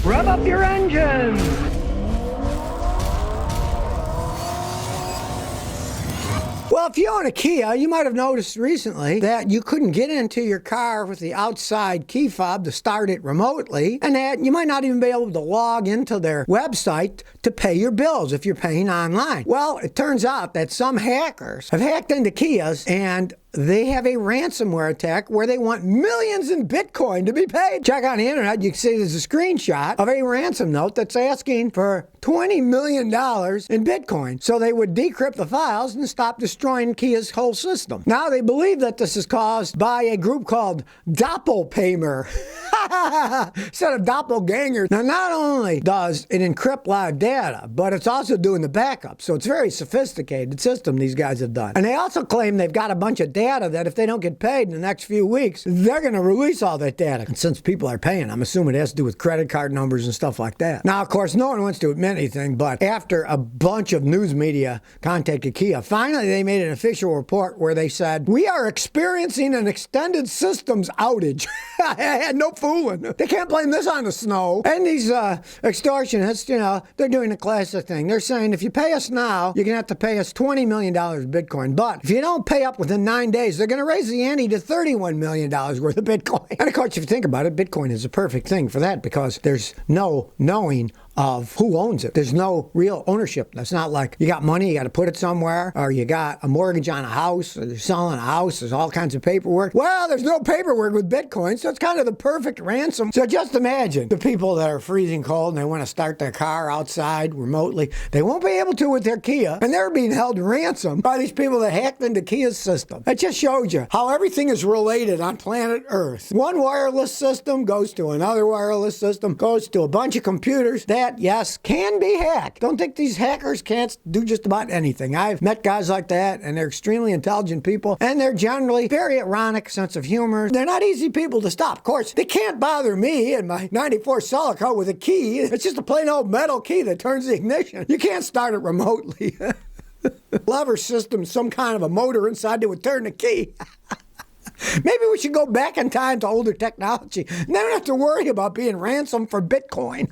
Rev up your engines! Well, if you own a Kia, you might have noticed recently that you couldn't get into your car with the outside key fob to start it remotely, and that you might not even be able to log into their website to pay your bills if you're paying online. Well, it turns out that some hackers have hacked into Kias, and they have a ransomware attack where they want millions in Bitcoin to be paid. Check on the internet, you can see there's a screenshot of a ransom note that's asking for $20 million in Bitcoin. So they would decrypt the files and stop destroying Kia's whole system. Now they believe that this is caused by a group called Doppelpaymer. Instead of doppelganger. Now not only does it encrypt live data, but it's also doing the backup. So it's a very sophisticated system these guys have done. And they also claim they've got a bunch of data that if they don't get paid in the next few weeks, they're going to release all that data. And since people are paying, I'm assuming it has to do with credit card numbers and stuff like that. Now, of course, no one wants to admit anything, but after a bunch of news media contacted Kia, finally they made an official report where they said, we are experiencing an extended systems outage. I had no fooling. They can't blame this on the snow. And these extortionists, they're doing a classic thing. They're saying, if you pay us now, you're going to have to pay us $20 million Bitcoin. But if you don't pay up within 9 days, they're going to raise the ante to $31 million worth of Bitcoin. And of course, if you think about it, Bitcoin is a perfect thing for that because there's no knowing of who owns it. There's no real ownership. That's not like you got money, you got to put it somewhere, or you got a mortgage on a house, or you're selling a house, there's all kinds of paperwork. Well, there's no paperwork with Bitcoin, so it's kind of the perfect ransom. So just imagine the people that are freezing cold and they want to start their car outside remotely. They won't be able to with their Kia, and they're being held ransom by these people that hacked into Kia's system. It just shows you how everything is related on planet Earth. One wireless system goes to another wireless system, goes to a bunch of computers that, yes, can be hacked. Don't think these hackers can't do just about anything. I've met guys like that, and they're extremely intelligent people, and they're generally very ironic sense of humor. They're not easy people to stop. Of course, they can't bother me and my 94 Celica with a key. It's just a plain old metal key that turns the ignition. You can't start it remotely. Lever system, some kind of a motor inside that would turn the key. Maybe we should go back in time to older technology and then have to worry about being ransomed for Bitcoin.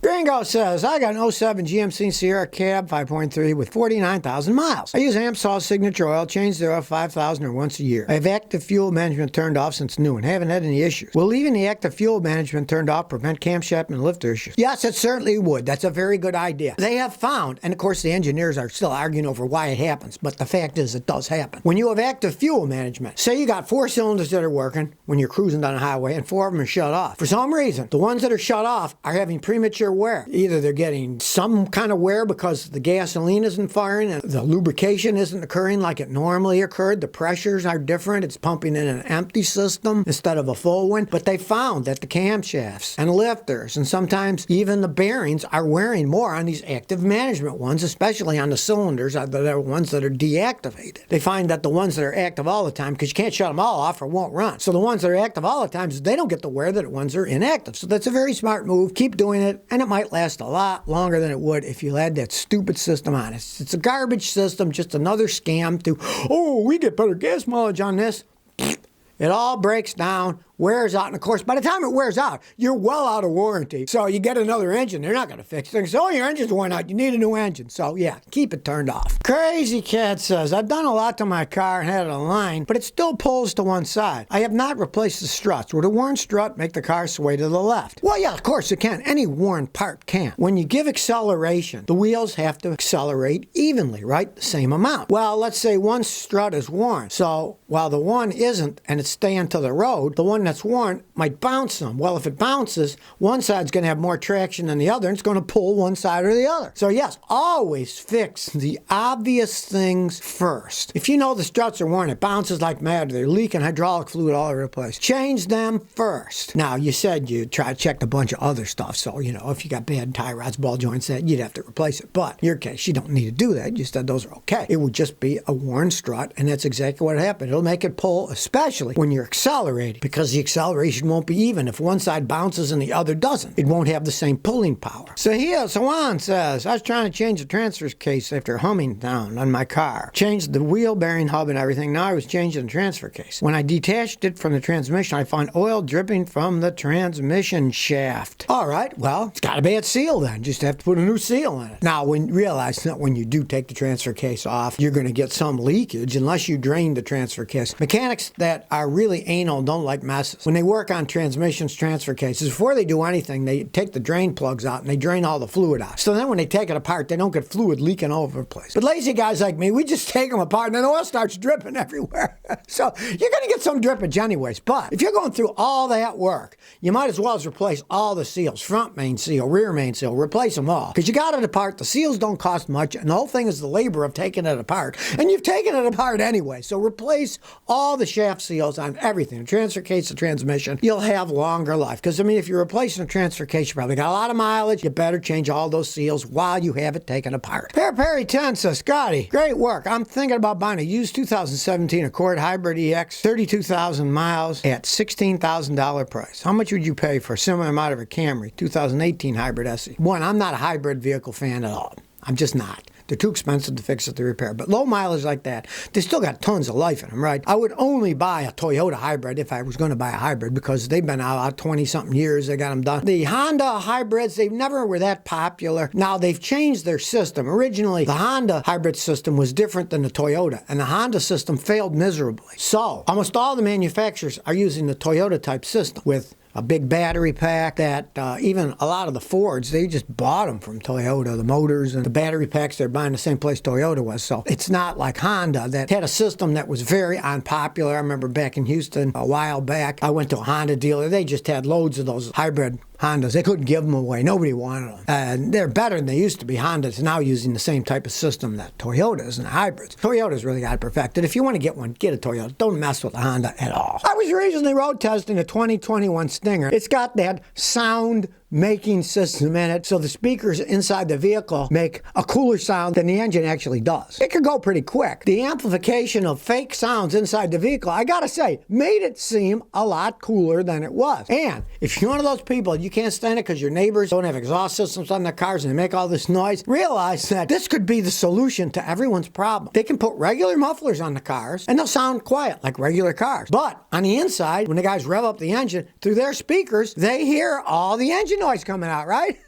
Gringo says, I got an 07 GMC Sierra Cab 5.3 with 49,000 miles. I use Amsol's signature oil, change the oil 5,000 or once a year. I have active fuel management turned off since new and haven't had any issues. Will leaving the active fuel management turned off prevent camshaft and lifter issues? Yes, it certainly would. That's a very good idea. They have found, and of course the engineers are still arguing over why it happens, but the fact is it does happen. When you have active fuel management, say you got 4 cylinders that are working when you're cruising down a highway and 4 of them are shut off. For some reason, the ones that are shut off are having premature wear. Either they're getting some kind of wear because the gasoline isn't firing and the lubrication isn't occurring like it normally occurred. The pressures are different. It's pumping in an empty system instead of a full one. But they found that the camshafts and lifters and sometimes even the bearings are wearing more on these active management ones, especially on the cylinders, the ones that are deactivated. They find that the ones that are active all the time, because you can't shut them all off or won't run. So the ones that are active all the time, they don't get the wear that the ones that are inactive. So that's a very smart move. Keep doing it, and it might last a lot longer than it would if you had that stupid system on it. It's a garbage system, just another scam to, we get better gas mileage on this. It all breaks down, wears out, and of course, by the time it wears out, you're well out of warranty. So you get another engine, they're not going to fix things. Oh, your engine's worn out, you need a new engine. So yeah, keep it turned off. Crazy Cat says, I've done a lot to my car and had it aligned, but it still pulls to one side. I have not replaced the struts. Would a worn strut make the car sway to the left? Well, yeah, of course it can. Any worn part can. When you give acceleration, the wheels have to accelerate evenly, right? The same amount. Well, let's say one strut is worn. So while the one isn't, and it's staying to the road, the one that's worn might bounce some. Well, if it bounces, one side's going to have more traction than the other, and it's going to pull one side or the other. So yes, always fix the obvious things first. If you know the struts are worn, it bounces like mad, they're leaking hydraulic fluid all over the place, change them first. Now, you said you try to check a bunch of other stuff, so, if you got bad tie rods, ball joints, that you'd have to replace it. But in your case, you don't need to do that. You said those are okay. It would just be a worn strut, and that's exactly what happened. It'll make it pull, especially when you're accelerating, because the acceleration won't be even. If one side bounces and the other doesn't, it won't have the same pulling power. So here, Sawan says, I was trying to change the transfer case after humming down on my car. Changed the wheel bearing hub and everything. Now I was changing the transfer case. When I detached it from the transmission, I found oil dripping from the transmission shaft. All right, well, it's got a bad seal then. Just have to put a new seal in it. Now, realize that when you do take the transfer case off, you're going to get some leakage unless you drain the transfer case. Mechanics that are really anal don't like messes. When they work on transmissions, transfer cases, before they do anything, they take the drain plugs out and they drain all the fluid out. So then when they take it apart, they don't get fluid leaking all over the place. But lazy guys like me, we just take them apart and then oil starts dripping everywhere. So you're going to get some drippage anyways. But if you're going through all that work, you might as well as replace all the seals, front main seal, rear main seal, replace them all. Because you got it apart, the seals don't cost much, and the whole thing is the labor of taking it apart. And you've taken it apart anyway. So replace all the shaft seals on everything. The transfer case, the transmission, you'll have longer life. Because, I mean, if you're replacing a transfer case, you probably got a lot of mileage. You better change all those seals while you have it taken apart. Perry 10 says, Scotty, great work. I'm thinking about buying a used 2017 Accord Hybrid EX, 32,000 miles at $16,000 price. How much would you pay for a similar amount of a Camry 2018 Hybrid SE? One, I'm not a hybrid vehicle fan at all. I'm just not. They're too expensive to fix at the repair. But low mileage like that, they still got tons of life in them, right? I would only buy a Toyota hybrid if I was going to buy a hybrid because they've been out 20-something years. They got them done. The Honda hybrids, they never were that popular. Now, they've changed their system. Originally, the Honda hybrid system was different than the Toyota, and the Honda system failed miserably. So, almost all the manufacturers are using the Toyota-type system with a big battery pack that even a lot of the Fords, they just bought them from Toyota, the motors and the battery packs, they're buying the same place Toyota was. So it's not like Honda that had a system that was very unpopular. I remember back in Houston a while back, I went to a Honda dealer. They just had loads of those hybrid Hondas. They couldn't give them away. Nobody wanted them. And they're better than they used to be. Honda's now using the same type of system that Toyota's and hybrids. Toyota's really got it perfected. If you want to get one, get a Toyota. Don't mess with a Honda at all. I was recently road testing a 2021 Stinger. It's got that sound making system in it, so the speakers inside the vehicle make a cooler sound than the engine actually does. It could go pretty quick. The amplification of fake sounds inside the vehicle, I gotta say, made it seem a lot cooler than it was. And if you're one of those people, you can't stand it because your neighbors don't have exhaust systems on their cars and they make all this noise, realize that this could be the solution to everyone's problem. They can put regular mufflers on the cars and they'll sound quiet like regular cars. But on the inside, when the guys rev up the engine through their speakers, they hear all the engine noise coming out, right?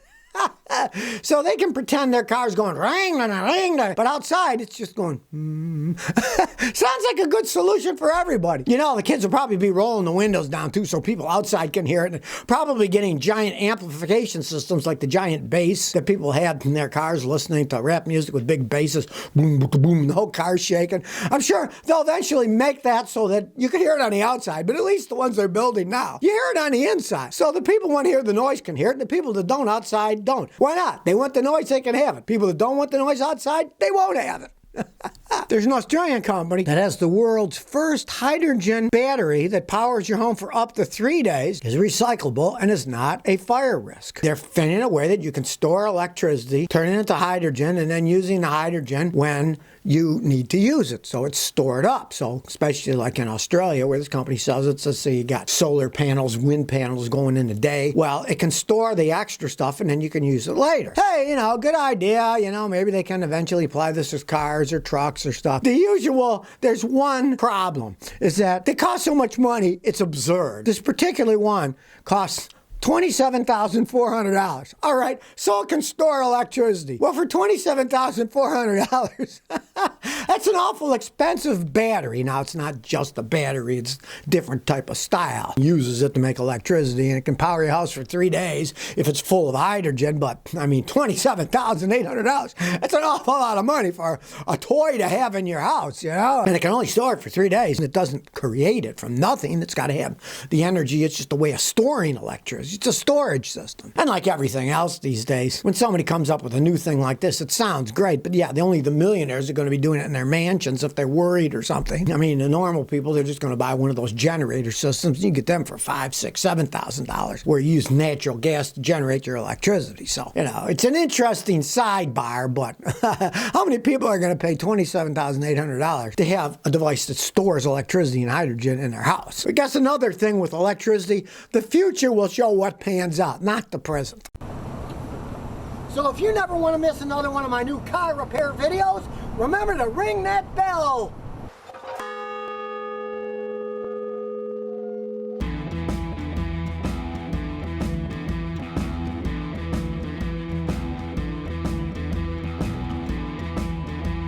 So they can pretend their car's going ring, ring, but outside it's just going Sounds like a good solution for everybody. You know, the kids will probably be rolling the windows down too so people outside can hear it, and probably getting giant amplification systems like the giant bass that people had in their cars listening to rap music with big basses, boom, boom, boom, the whole car's shaking. I'm sure they'll eventually make that so that you can hear it on the outside, but at least the ones they're building now, you hear it on the inside. So the people who want to hear the noise can hear it, and the people that don't outside don't. Why not? They want the noise, they can have it. People that don't want the noise outside, they won't have it. There's an Australian company that has the world's first hydrogen battery that powers your home for up to 3 days, is recyclable, and is not a fire risk. They're finding a way that you can store electricity, turn it into hydrogen, and then using the hydrogen when you need to use it. So it's stored up. So especially like in Australia where this company sells it, so say you got solar panels, wind panels going in the day. Well, it can store the extra stuff and then you can use it later. Hey, you know, good idea. You know, maybe they can eventually apply this to cars or trucks or stuff. The usual, there's one problem, is that they cost so much money, it's absurd. This particular one costs $27,400. All right, so it can store electricity. Well, for $27,400, that's an awful expensive battery. Now, it's not just a battery, it's a different type of style. It uses it to make electricity, and it can power your house for 3 days if it's full of hydrogen, but, I mean, $27,800, that's an awful lot of money for a toy to have in your house, you know? And it can only store it for 3 days, and it doesn't create it from nothing. It's got to have the energy. It's just a way of storing electricity. It's It's a storage system. And like everything else these days, when somebody comes up with a new thing like this, it sounds great, but yeah, only the millionaires are going to be doing it in their mansions if they're worried or something. I mean, the normal people, they're just going to buy one of those generator systems. You get them for $5,000, $6,000, $7,000, where you use natural gas to generate your electricity. So, it's an interesting sidebar, but how many people are going to pay $27,800 to have a device that stores electricity and hydrogen in their house? I guess another thing with electricity, the future will show what pans out, not the present. So if you never want to miss another one of my new car repair videos, remember to ring that bell.